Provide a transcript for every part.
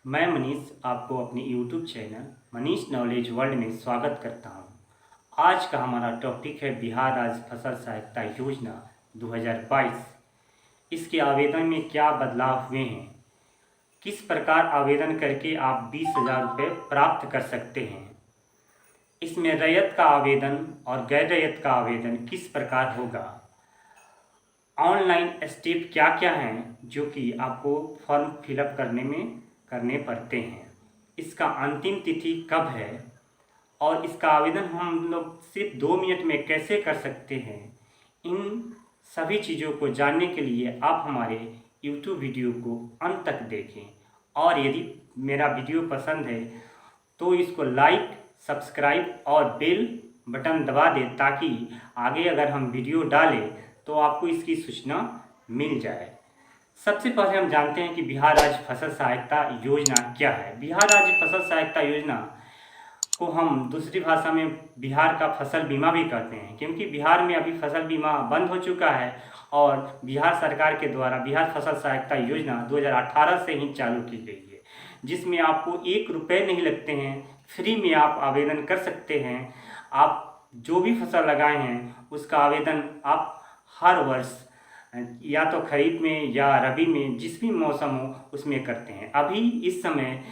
मैं मनीष आपको अपने YouTube channel Manish knowledge world में स्वागत करता हूं। आज का हमारा टॉपिक है बिहार राज्य फसल सहायता योजना 2022। इसके आवेदन में क्या बदलाव हुए हैं, किस प्रकार आवेदन करके आप 20,000 रुपये प्राप्त कर सकते हैं, इसमें रैयत का आवेदन और गैर रैयत का आवेदन किस प्रकार होगा, ऑनलाइन स्टेप क्या क्या हैं जो कि आपको फॉर्म फिलअप करने पड़ते हैं, इसका अंतिम तिथि कब है और इसका आवेदन हम लोग सिर्फ 2 मिनट में कैसे कर सकते हैं। इन सभी चीज़ों को जानने के लिए आप हमारे YouTube वीडियो को अंत तक देखें और यदि मेरा वीडियो पसंद है तो इसको लाइक, सब्सक्राइब और बेल बटन दबा दें ताकि आगे अगर हम वीडियो डालें तो आपको इसकी सूचना मिल जाए। सबसे पहले हम जानते हैं कि बिहार राज्य फसल सहायता योजना क्या है। बिहार राज्य फसल सहायता योजना को हम दूसरी भाषा में बिहार का फसल बीमा भी कहते हैं, क्योंकि बिहार में अभी फसल बीमा बंद हो चुका है और बिहार सरकार के द्वारा बिहार फसल सहायता योजना 2018 से ही चालू की गई है, जिसमें आपको 1 रुपये नहीं लगते हैं, फ्री में आप आवेदन कर सकते हैं। आप जो भी फसल लगाए हैं उसका आवेदन आप हर वर्ष या तो खरीफ में या रबी में जिस भी मौसम हो उसमें करते हैं। अभी इस समय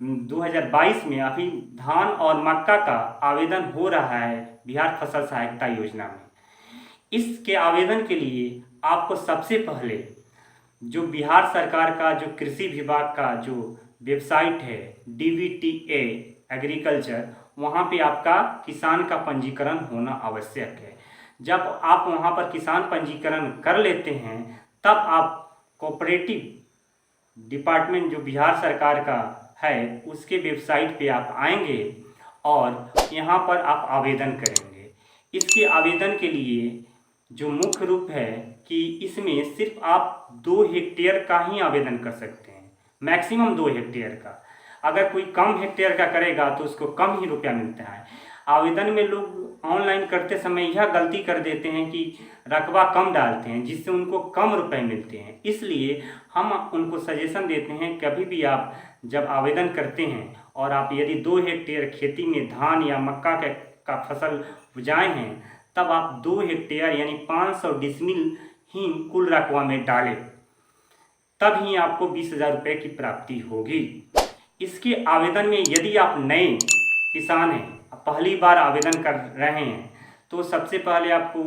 2022 में अभी धान और मक्का का आवेदन हो रहा है बिहार फसल सहायता योजना में। इसके आवेदन के लिए आपको सबसे पहले जो बिहार सरकार का जो कृषि विभाग का जो वेबसाइट है DBTA एग्रीकल्चर, वहाँ पे आपका किसान का पंजीकरण होना आवश्यक है। जब आप वहाँ पर किसान पंजीकरण कर लेते हैं तब आप कोऑपरेटिव डिपार्टमेंट जो बिहार सरकार का है उसके वेबसाइट पे आप आएंगे और यहाँ पर आप आवेदन करेंगे। इसके आवेदन के लिए जो मुख्य रूप है कि इसमें सिर्फ आप 2 हेक्टेयर का ही आवेदन कर सकते हैं, मैक्सिमम 2 हेक्टेयर का। अगर कोई कम हेक्टेयर का करेगा तो उसको कम ही रुपया मिलता है। आवेदन में लोग ऑनलाइन करते समय यह गलती कर देते हैं कि रकबा कम डालते हैं जिससे उनको कम रुपए मिलते हैं। इसलिए हम उनको सजेशन देते हैं कभी भी आप जब आवेदन करते हैं और आप यदि 2 हेक्टेयर खेती में धान या मक्का का फसल उपजाए हैं तब आप 2 हेक्टेयर यानी 500 डिसमिल ही कुल रकबा में डालें, तब ही आपको 20,000 रुपये की प्राप्ति होगी। इसके आवेदन में यदि आप नए किसान हैं, पहली बार आवेदन कर रहे हैं, तो सबसे पहले आपको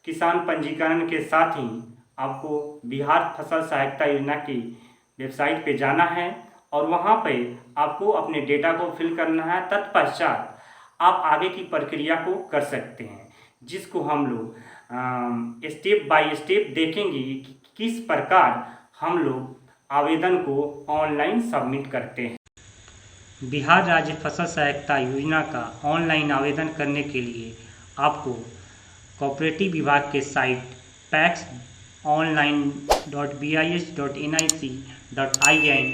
किसान पंजीकरण के साथ ही आपको बिहार फसल सहायता योजना की वेबसाइट पे जाना है और वहाँ पे आपको अपने डेटा को फिल करना है। तत्पश्चात आप आगे की प्रक्रिया को कर सकते हैं, जिसको हम लोग स्टेप बाय स्टेप देखेंगे कि किस प्रकार हम लोग आवेदन को ऑनलाइन सबमिट करते हैं। बिहार राज्य फसल सहायता योजना का ऑनलाइन आवेदन करने के लिए आपको कोऑपरेटिव विभाग के साइट paxonline.bis.nic.in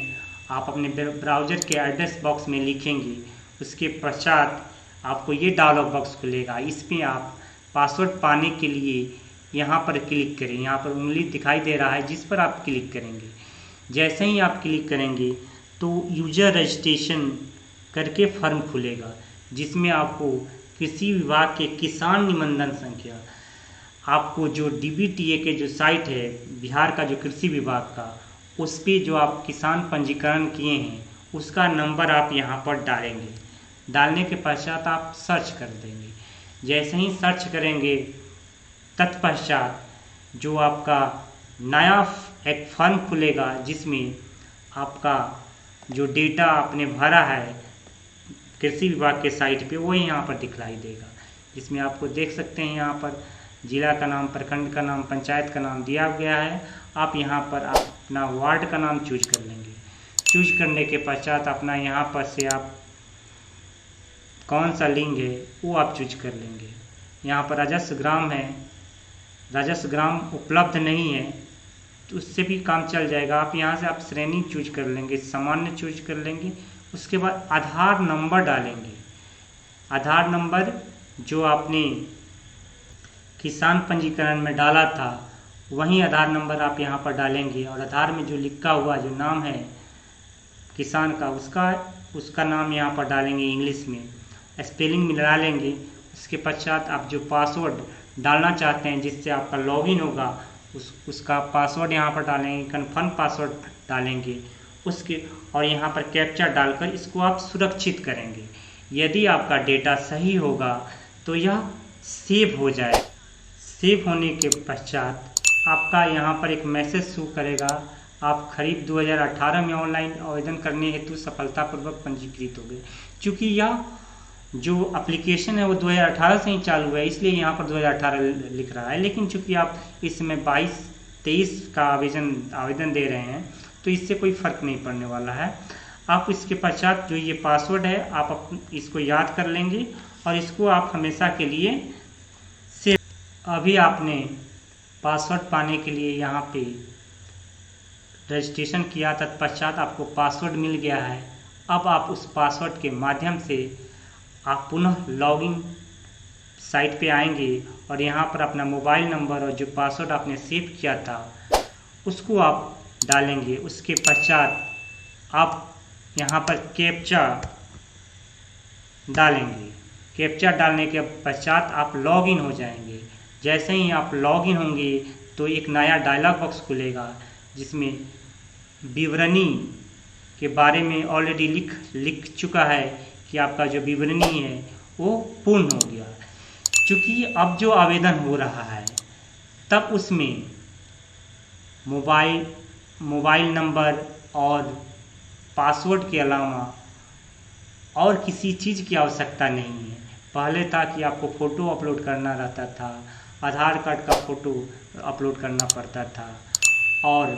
आप अपने ब्राउज़र के एड्रेस बॉक्स में लिखेंगे। उसके पश्चात आपको ये डायलॉग बॉक्स खुलेगा। इसमें आप पासवर्ड पाने के लिए यहाँ पर क्लिक करें। यहाँ पर उंगली दिखाई दे रहा है जिस पर आप क्लिक करेंगे। जैसे ही आप क्लिक करेंगे तो यूजर रजिस्ट्रेशन करके फॉर्म खुलेगा, जिसमें आपको कृषि विभाग के किसान निबंधन संख्या, आपको जो DBTA के जो साइट है बिहार का जो कृषि विभाग का, उस पर जो आप किसान पंजीकरण किए हैं उसका नंबर आप यहाँ पर डालेंगे। डालने के पश्चात आप सर्च कर देंगे। जैसे ही सर्च करेंगे तत्पश्चात जो आपका नया एक फॉर्म खुलेगा जिसमें आपका जो डेटा आपने भरा है कृषि विभाग के साइट पे वो यहाँ पर दिखलाई देगा। जिसमें आपको देख सकते हैं यहाँ पर जिला का नाम, प्रखंड का नाम, पंचायत का नाम दिया गया है। आप यहाँ पर अपना वार्ड का नाम चूज कर लेंगे। चूज करने के पश्चात अपना यहाँ पर से आप कौन सा लिंग है वो आप चूज कर लेंगे। यहाँ पर राजस्व ग्राम है, राजस्व ग्राम उपलब्ध नहीं है तो उससे भी काम चल जाएगा। आप यहाँ से आप श्रेणी चूज कर लेंगे, सामान्य चूज कर लेंगे। उसके बाद आधार नंबर डालेंगे। आधार नंबर जो आपने किसान पंजीकरण में डाला था वही आधार नंबर आप यहाँ पर डालेंगे और आधार में जो लिखा हुआ जो नाम है किसान का, उसका नाम यहाँ पर डालेंगे, इंग्लिश में स्पेलिंग मिला लेंगे। उसके पश्चात आप जो पासवर्ड डालना चाहते हैं जिससे आपका लॉगिन होगा उसका पासवर्ड यहाँ पर डालेंगे, कन्फर्म पासवर्ड डालेंगे उसके, और यहाँ पर कैप्चा डालकर इसको आप सुरक्षित करेंगे। यदि आपका डेटा सही होगा तो यह सेव हो जाए। सेव होने के पश्चात आपका यहाँ पर एक मैसेज शो करेगा, आप खरीफ 2018 में ऑनलाइन आवेदन करने हेतु सफलतापूर्वक पंजीकृत हो गए। चूँकि यह जो एप्लीकेशन है वो 2018 से ही चालू है, इसलिए यहाँ पर 2018 लिख रहा है। लेकिन चूँकि आप इस समय 22-23 का आवेदन दे रहे हैं तो इससे कोई फ़र्क नहीं पड़ने वाला है। आप इसके पश्चात जो ये पासवर्ड है आप इसको याद कर लेंगे और इसको आप हमेशा के लिए सेव। अभी आपने पासवर्ड पाने के लिए यहाँ पे रजिस्ट्रेशन किया, तत्पश्चात आपको पासवर्ड मिल गया है। अब आप उस पासवर्ड के माध्यम से आप पुनः लॉगिन साइट पे आएंगे और यहाँ पर अपना मोबाइल नंबर और जो पासवर्ड आपने सेव किया था उसको आप डालेंगे। उसके पश्चात आप यहाँ पर कैप्चा डालेंगे। कैप्चा डालने के पश्चात आप लॉगिन हो जाएंगे। जैसे ही आप लॉगिन होंगे तो एक नया डायलॉग बॉक्स खुलेगा जिसमें विवरणी के बारे में ऑलरेडी लिख चुका है कि आपका जो विवरणी है वो पूर्ण हो गया। क्योंकि अब जो आवेदन हो रहा है तब उसमें मोबाइल नंबर और पासवर्ड के अलावा और किसी चीज़ की आवश्यकता नहीं है। पहले था कि आपको फ़ोटो अपलोड करना रहता था, आधार कार्ड का फ़ोटो अपलोड करना पड़ता था और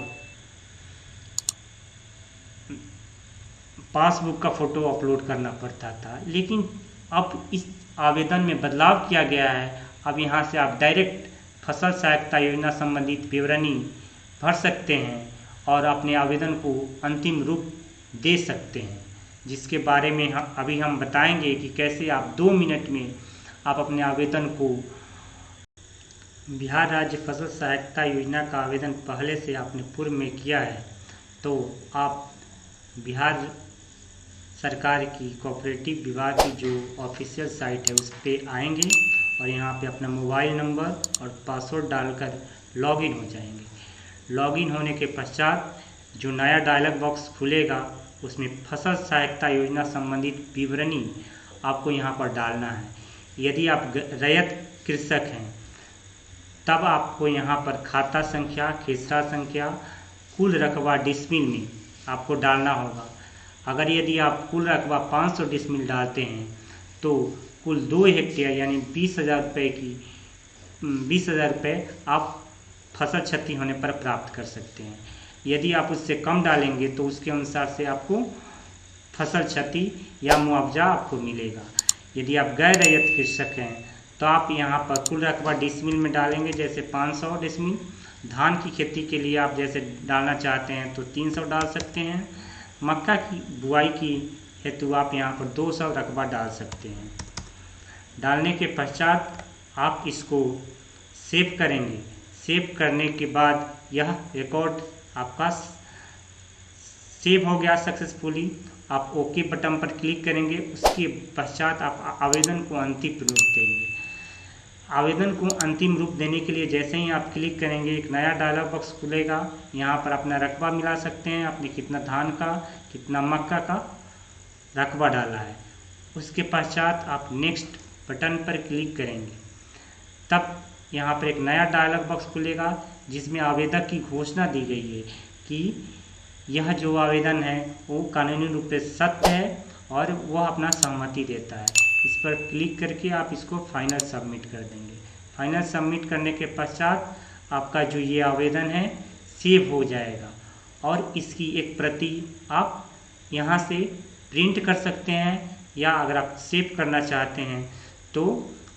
पासबुक का फ़ोटो अपलोड करना पड़ता था। लेकिन अब इस आवेदन में बदलाव किया गया है। अब यहाँ से आप डायरेक्ट फसल सहायता योजना संबंधित विवरणी भर सकते हैं और अपने आवेदन को अंतिम रूप दे सकते हैं, जिसके बारे में अभी हम बताएंगे कि कैसे आप 2 मिनट में आप अपने आवेदन को, बिहार राज्य फसल सहायता योजना का आवेदन पहले से आपने पूर्व में किया है तो आप बिहार सरकार की कोऑपरेटिव विभाग की जो ऑफिशियल साइट है उस पर आएंगे और यहाँ पे अपना मोबाइल नंबर और पासवर्ड डालकर लॉगिन हो जाएंगे। लॉगिन होने के पश्चात जो नया डायलॉग बॉक्स खुलेगा उसमें फसल सहायता योजना संबंधित विवरणी आपको यहाँ पर डालना है। यदि आप रैयत कृषक हैं तब आपको यहाँ पर खाता संख्या, खेसरा संख्या, कुल रकबा डिसमिल में आपको डालना होगा। अगर यदि आप कुल रकबा 500 डिसमिल डालते हैं तो कुल 2 हेक्टेयर यानी 20,000 रुपये आप फसल क्षति होने पर प्राप्त कर सकते हैं। यदि आप उससे कम डालेंगे तो उसके अनुसार से आपको फसल क्षति या मुआवजा आपको मिलेगा। यदि आप गैर रैयत कृषक हैं तो आप यहाँ पर कुल रकबा डिसमिल में डालेंगे, जैसे 500 डिसमिल। धान की खेती के लिए आप जैसे डालना चाहते हैं तो 300 डाल सकते हैं। मक्का की बुआई की हेतु आप यहाँ पर 200 रकबा डाल सकते हैं। डालने के पश्चात आप इसको सेव करेंगे। सेव करने के बाद यह रिकॉर्ड आपका सेव हो गया सक्सेसफुली। आप ओके बटन पर क्लिक करेंगे। उसके पश्चात आप आवेदन को अंतिम रूप देंगे। आवेदन को अंतिम रूप देने के लिए जैसे ही आप क्लिक करेंगे एक नया डायलॉग बॉक्स खुलेगा। यहाँ पर अपना रकबा मिला सकते हैं, आपने कितना धान का कितना मक्का का रकबा डाला है। उसके पश्चात आप नेक्स्ट बटन पर क्लिक करेंगे तब यहाँ पर एक नया डायलॉग बॉक्स खुलेगा जिसमें आवेदक की घोषणा दी गई है कि यह जो आवेदन है वो कानूनी रूप से सत्य है और वह अपना सहमति देता है। इस पर क्लिक करके आप इसको फाइनल सबमिट कर देंगे। फाइनल सबमिट करने के पश्चात आपका जो ये आवेदन है सेव हो जाएगा और इसकी एक प्रति आप यहाँ से प्रिंट कर सकते हैं या अगर आप सेव करना चाहते हैं तो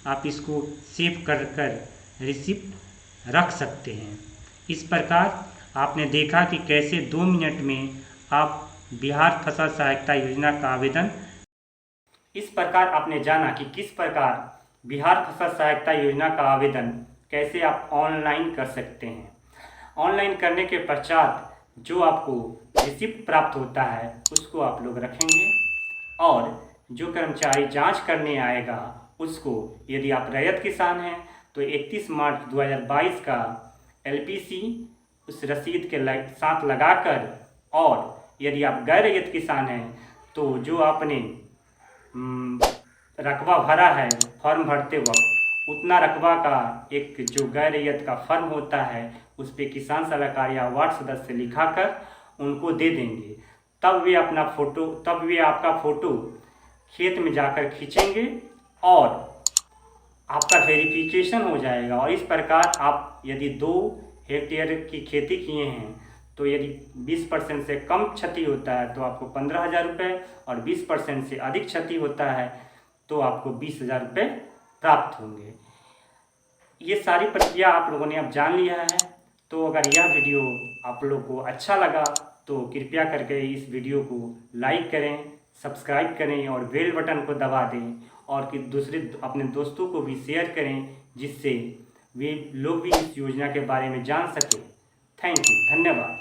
आप इसको सेव कर रिसिप्ट रख सकते हैं। इस प्रकार आपने देखा कि कैसे 2 मिनट में आप बिहार फसल सहायता योजना का आवेदन, इस प्रकार आपने जाना कि किस प्रकार बिहार फसल सहायता योजना का आवेदन कैसे आप ऑनलाइन कर सकते हैं। ऑनलाइन करने के पश्चात जो आपको रिसिप्ट प्राप्त होता है उसको आप लोग रखेंगे। और जो कर्मचारी जांच करने आएगा उसको, यदि आप रैयत किसान हैं तो 31 मार्च 2022 का LPC उस रसीद के साथ लगाकर, और यदि आप गैर रैयत किसान हैं तो जो आपने रकबा भरा है फॉर्म भरते वक्त, उतना रकबा का एक जो गैर रैयत का फॉर्म होता है उस पर किसान सलाहकार या वार्ड सदस्य लिखाकर उनको दे देंगे। तब वे आपका फ़ोटो खेत में जाकर खींचेंगे और आपका वेरिफिकेशन हो जाएगा। और इस प्रकार आप यदि 2 हेक्टेयर की खेती किए हैं तो यदि 20% से कम क्षति होता है तो आपको 15,000 रुपये, और 20% से अधिक क्षति होता है तो आपको 20,000 रुपये प्राप्त होंगे। ये सारी प्रक्रिया आप लोगों ने अब जान लिया है। तो अगर यह वीडियो आप लोग को अच्छा लगा तो कृपया करके इस वीडियो को लाइक करें, सब्सक्राइब करें और बेल बटन को दबा दें, और कि दूसरे अपने दोस्तों को भी शेयर करें जिससे वे लोग भी इस योजना के बारे में जान सकें। थैंक यू, धन्यवाद।